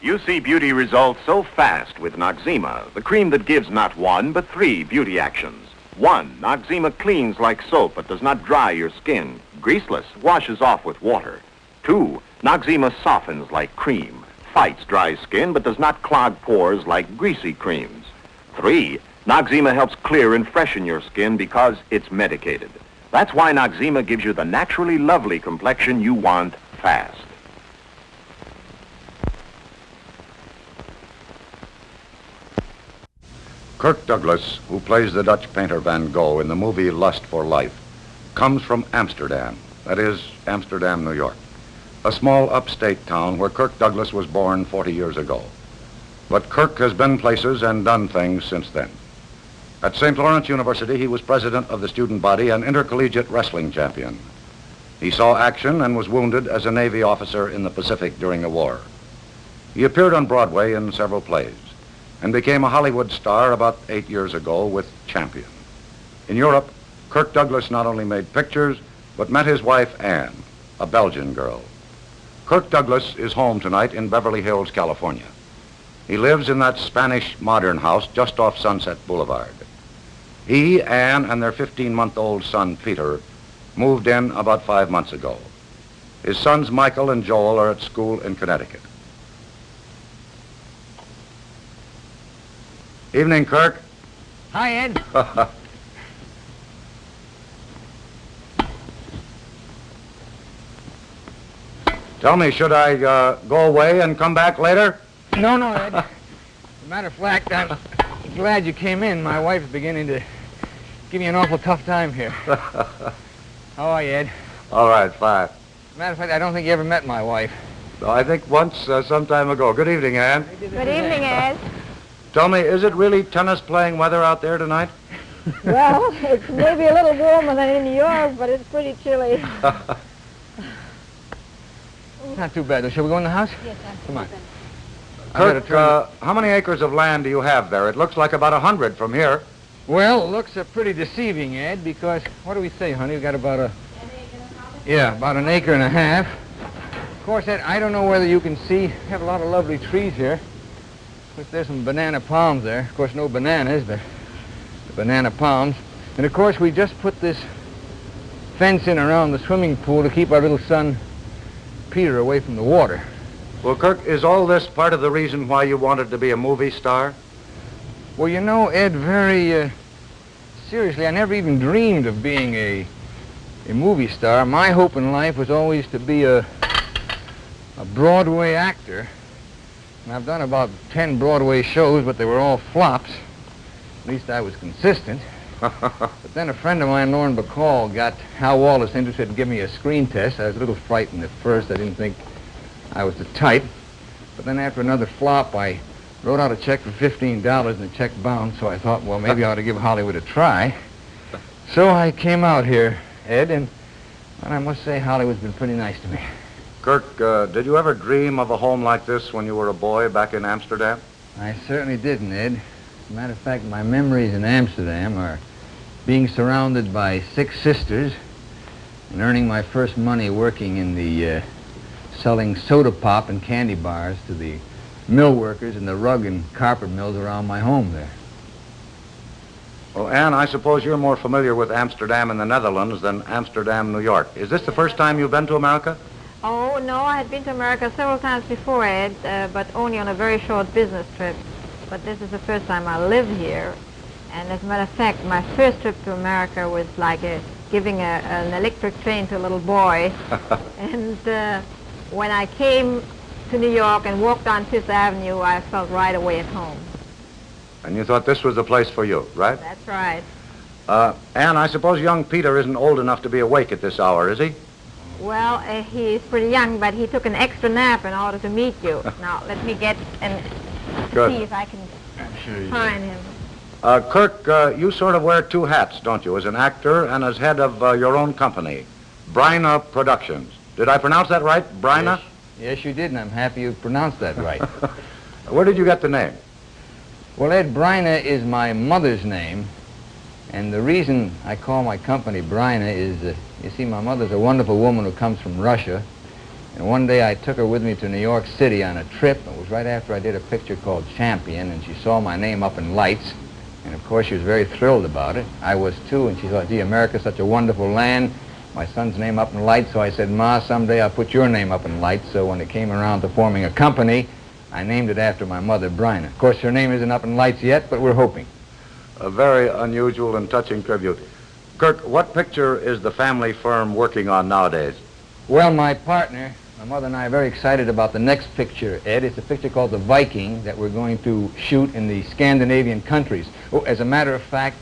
You see beauty results so fast with Noxzema, the cream that gives not one, but 3 beauty actions. 1, Noxzema cleans like soap but does not dry your skin. Greaseless, washes off with water. 2, Noxzema softens like cream, fights dry skin but does not clog pores like greasy creams. 3, Noxzema helps clear and freshen your skin because it's medicated. That's why Noxzema gives you the naturally lovely complexion you want fast. Kirk Douglas, who plays the Dutch painter Van Gogh in the movie Lust for Life, comes from Amsterdam, that is, Amsterdam, New York, a small upstate town where Kirk Douglas was born 40 years ago. But Kirk has been places and done things since then. At St. Lawrence University, he was president of the student body and intercollegiate wrestling champion. He saw action and was wounded as a Navy officer in the Pacific during the war. He appeared on Broadway in several plays and became a Hollywood star about 8 years ago with Champion. In Europe, Kirk Douglas not only made pictures, but met his wife, Anne, a Belgian girl. Kirk Douglas is home tonight in Beverly Hills, California. He lives in that Spanish modern house just off Sunset Boulevard. He, Anne, and their 15-month-old son, Peter, moved in about 5 months ago. His sons, Michael and Joel, are at school in Connecticut. Evening, Kirk. Hi, Ed. Tell me, should I go away and come back later? No, Ed. As a matter of fact, I'm glad you came in. My wife's beginning to give me an awful tough time here. How are you, Ed? All right, fine. As a matter of fact, I don't think you ever met my wife. No, I think once, some time ago. Good evening, Anne. Good evening, Ed. Tell me, is it really tennis-playing weather out there tonight? Well, it's maybe a little warmer than in New York, but it's pretty chilly. Not too bad, though. Shall we go in the house? Yes, Come on. Kirk, how many acres of land do you have there? It looks like about 100 from here. Well, looks are pretty deceiving, Ed, because, what do we say, honey? We've got about about an acre and a half. Of course, Ed, I don't know whether you can see, we have a lot of lovely trees here. Of course, there's some banana palms there. Of course, no bananas, but the banana palms. And, of course, we just put this fence in around the swimming pool to keep our little son, Peter, away from the water. Well, Kirk, is all this part of the reason why you wanted to be a movie star? Well, you know, Ed, very seriously, I never even dreamed of being a movie star. My hope in life was always to be a Broadway actor. And I've done about 10 Broadway shows, but they were all flops. At least I was consistent. But then a friend of mine, Lauren Bacall, got Hal Wallace interested in giving me a screen test. I was a little frightened at first. I didn't think I was the type. But then after another flop, I wrote out a check for $15 and the check bounced, so I thought, well, maybe I ought to give Hollywood a try. So I came out here, Ed, and I must say Hollywood's been pretty nice to me. Kirk, did you ever dream of a home like this when you were a boy back in Amsterdam? I certainly didn't, Ed. As a matter of fact, my memories in Amsterdam are being surrounded by 6 sisters and earning my first money working in the selling soda pop and candy bars to the mill workers in the rug and carpet mills around my home there. Well, Anne, I suppose you're more familiar with Amsterdam in the Netherlands than Amsterdam, New York. Is this the first time you've been to America? Oh, no, I had been to America several times before, Ed, but only on a very short business trip. But this is the first time I live here. And as a matter of fact, my first trip to America was like giving an electric train to a little boy. And when I came to New York and walked on Fifth Avenue, I felt right away at home. And you thought this was the place for you, right? That's right. Anne, I suppose young Peter isn't old enough to be awake at this hour, is he? Well, he's pretty young, but he took an extra nap in order to meet you. Now, let me get and see if I can find him. Kirk, you sort of wear 2 hats, don't you, as an actor and as head of your own company, Bryna Productions. Did I pronounce that right, Bryna? Yes, you did, and I'm happy you pronounced that right. Where did you get the name? Well, Ed, Bryna is my mother's name, and the reason I call my company Bryna is, you see, my mother's a wonderful woman who comes from Russia, And one day I took her with me to New York City on a trip. It was right after I did a picture called Champion, and she saw my name up in lights. And of course, she was very thrilled about it. I was too, and she thought, gee, America's such a wonderful land. My son's name up in lights, so I said, Ma, someday I'll put your name up in lights. So when it came around to forming a company, I named it after my mother, Bryna. Of course, her name isn't up in lights yet, but we're hoping. A very unusual and touching tribute. Kirk, what picture is the family firm working on nowadays? Well, my partner, my mother and I are very excited about the next picture, Ed. It's a picture called The Viking that we're going to shoot in the Scandinavian countries. Oh, as a matter of fact,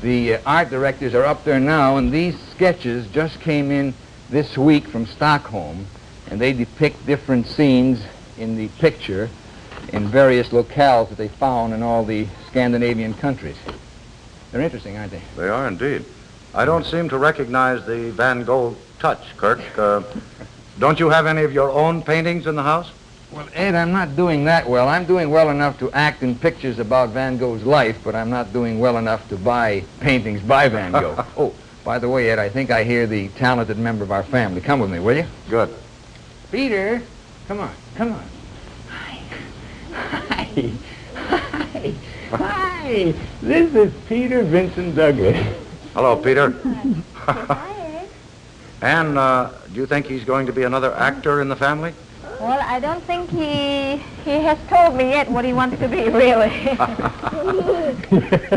the art directors are up there now, and these sketches just came in this week from Stockholm, and they depict different scenes in the picture in various locales that they found in all the Scandinavian countries. They're interesting, aren't they? They are indeed. I don't seem to recognize the Van Gogh touch, Kirk. Don't you have any of your own paintings in the house? Well, Ed, I'm not doing that well. I'm doing well enough to act in pictures about Van Gogh's life, but I'm not doing well enough to buy paintings by Van Gogh. Oh, by the way, Ed, I think I hear the talented member of our family. Come with me, will you? Good. Peter, come on, come on. Hi. Hi. Hi. Hi. This is Peter Vincent Douglas. Hello, Peter. Hi, Ed. And do you think he's going to be another actor in the family? Well, I don't think he has told me yet what he wants to be, really.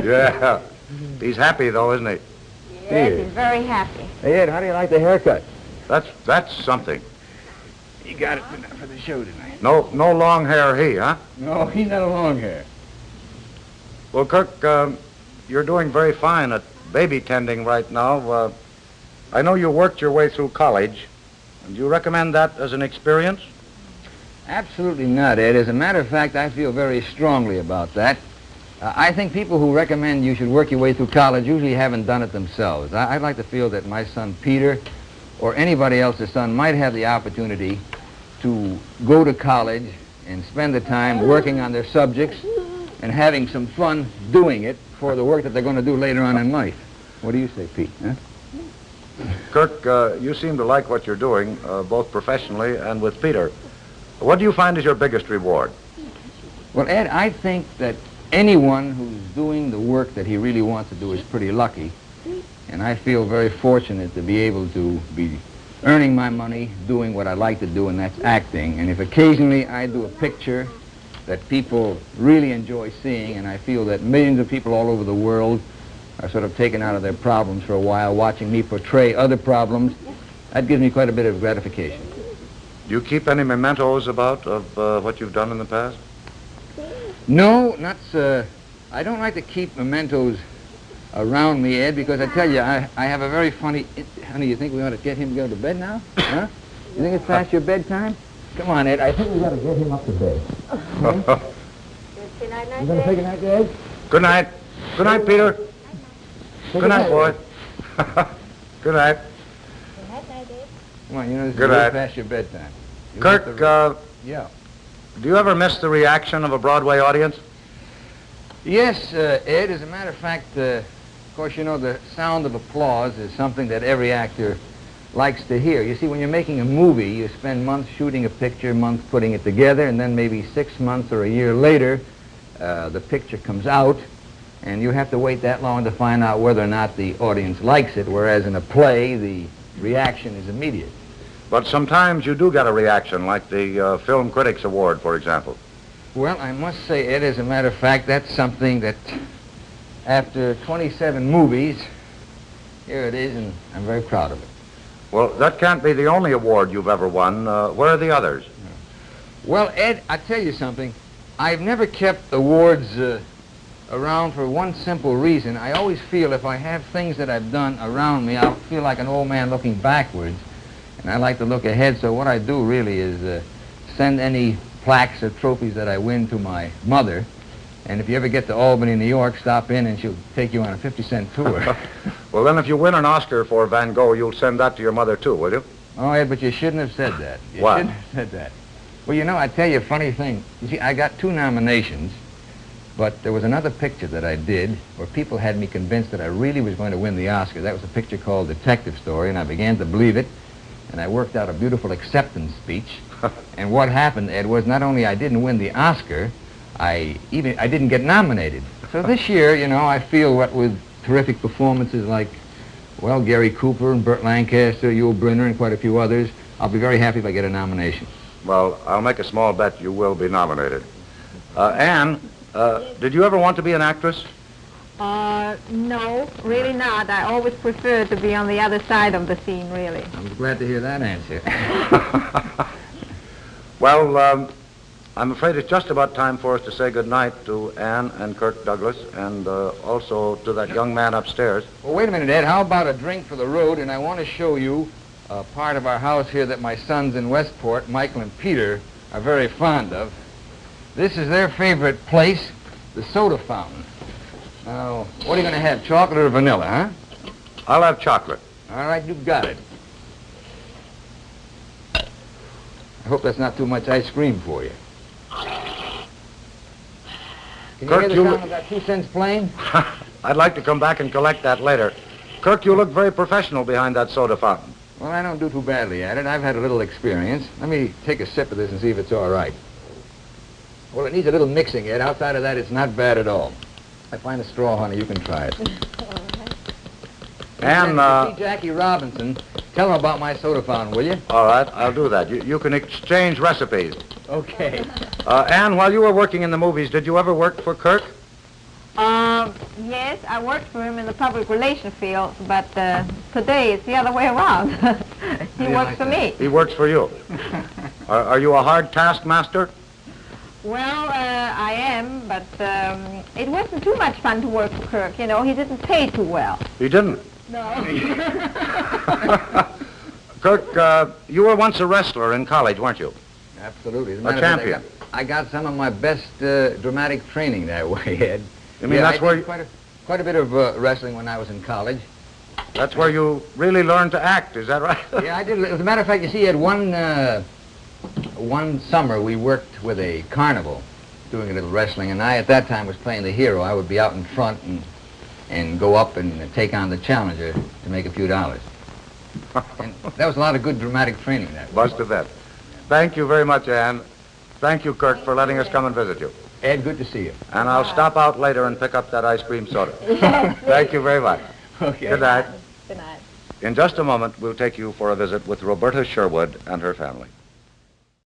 Yeah. He's happy, though, isn't he? Yes, he's very happy. Hey, Ed, how do you like the haircut? That's something. You got it for the show tonight. No long hair, he, huh? No, he's not a long hair. Well, Kirk, you're doing very fine at baby tending right now. I know you worked your way through college. Do you recommend that as an experience? Absolutely not, Ed. As a matter of fact, I feel very strongly about that. I think people who recommend you should work your way through college usually haven't done it themselves. I'd like to feel that my son Peter or anybody else's son might have the opportunity to go to college and spend the time working on their subjects and having some fun doing it for the work that they're going to do later on in life. What do you say, Pete? Huh? Kirk, you seem to like what you're doing, both professionally and with Peter. What do you find is your biggest reward? Well, Ed, I think that anyone who's doing the work that he really wants to do is pretty lucky. And I feel very fortunate to be able to be earning my money doing what I like to do, and that's acting. And if occasionally I do a picture that people really enjoy seeing, and I feel that millions of people all over the world are sort of taken out of their problems for a while, watching me portray other problems, that gives me quite a bit of gratification. Do you keep any mementos about of what you've done in the past? No, not I don't like to keep mementos around me, Ed, because I tell you, I have a very funny... Honey, you think we ought to get him to go to bed now? Huh? You think it's past your bedtime? Come on, Ed, I think we ought to get him up to bed. Good night, You going to say good night, Ed? Good night. Good night, Peter. Say Good night, boy. Good night. Good night, Ed. Come on, you know, this Good is way night. past your bedtime. You want Kirk, to- Yeah. do you ever miss the reaction of a Broadway audience? Yes, Ed, as a matter of fact, of course, you know, the sound of applause is something that every actor likes to hear. You see, when you're making a movie, you spend months shooting a picture, months putting it together, and then maybe 6 months or a year later, the picture comes out, and you have to wait that long to find out whether or not the audience likes it, whereas in a play, the reaction is immediate. But sometimes you do get a reaction, like the Film Critics Award, for example. Well, I must say, Ed, as a matter of fact, that's something that after 27 movies, here it is, and I'm very proud of it. Well, that can't be the only award you've ever won. Where are the others? Well, Ed, I tell you something. I've never kept awards around for one simple reason. I always feel if I have things that I've done around me, I'll feel like an old man looking backwards. And I like to look ahead, so what I do really is send any plaques or trophies that I win to my mother. And if you ever get to Albany, New York, stop in and she'll take you on a 50-cent tour. Well, then if you win an Oscar for Van Gogh, you'll send that to your mother, too, will you? Oh, Ed, but you shouldn't have said that. You What? shouldn't have said that. Well, you know, I tell you a funny thing. You see, I got 2 nominations, but there was another picture that I did where people had me convinced that I really was going to win the Oscar. That was a picture called Detective Story, and I began to believe it. and I worked out a beautiful acceptance speech. And what happened, Ed, was not only I didn't win the Oscar, I didn't get nominated. So this year, you know, I feel what with terrific performances like, well, Gary Cooper and Burt Lancaster, Yul Brynner, and quite a few others, I'll be very happy if I get a nomination. Well, I'll make a small bet you will be nominated. Anne, did you ever want to be an actress? No, really not. I always prefer to be on the other side of the scene, really. I'm glad to hear that answer. Well, I'm afraid it's just about time for us to say goodnight to Anne and Kirk Douglas, and also to that young man upstairs. Well, wait a minute, Ed. How about a drink for the road? And I want to show you a part of our house here that my sons in Westport, Michael and Peter, are very fond of. This is their favorite place, the soda fountain. Now, what are you going to have, chocolate or vanilla, huh? I'll have chocolate. All right, you've got it. I hope that's not too much ice cream for you. Can Kirk, you hear the sound of that 2 cents plane? I'd like to come back and collect that later. Kirk, you look very professional behind that soda fountain. Well, I don't do too badly at it. I've had a little experience. Let me take a sip of this and see if it's all right. Well, it needs a little mixing, Ed. Outside of that, it's not bad at all. I find a straw, honey. You can try it. And, see Jackie Robinson. Tell him about my soda fountain, will you? All right, I'll do that. You can exchange recipes. Okay. Anne, while you were working in the movies, did you ever work for Kirk? Yes, I worked for him in the public relations field, but today it's the other way around. He works for me. He works for you. Are you a hard taskmaster? Well, I am, but it wasn't too much fun to work for Kirk. You know, he didn't pay too well. He didn't? No. Kirk, you were once a wrestler in college, weren't you? Absolutely. As A matter of fact, champion. I got some of my best dramatic training that way, Ed. You mean that's I where did quite a bit of wrestling when I was in college. That's where you really learned to act, is that right? Yeah, I did. As a matter of fact, you see, Ed, one summer we worked with a carnival doing a little wrestling, and I at that time was playing the hero. I would be out in front and go up and take on the challenger to make a few dollars. And that was a lot of good dramatic training that way. Must have been. Thank you very much, Anne. Thank you, Kirk, for letting us come and visit you. Ed, good to see you. And I'll stop out later and pick up that ice cream soda. Thank you very much. Okay. Good night. Good night. In just a moment, we'll take you for a visit with Roberta Sherwood and her family.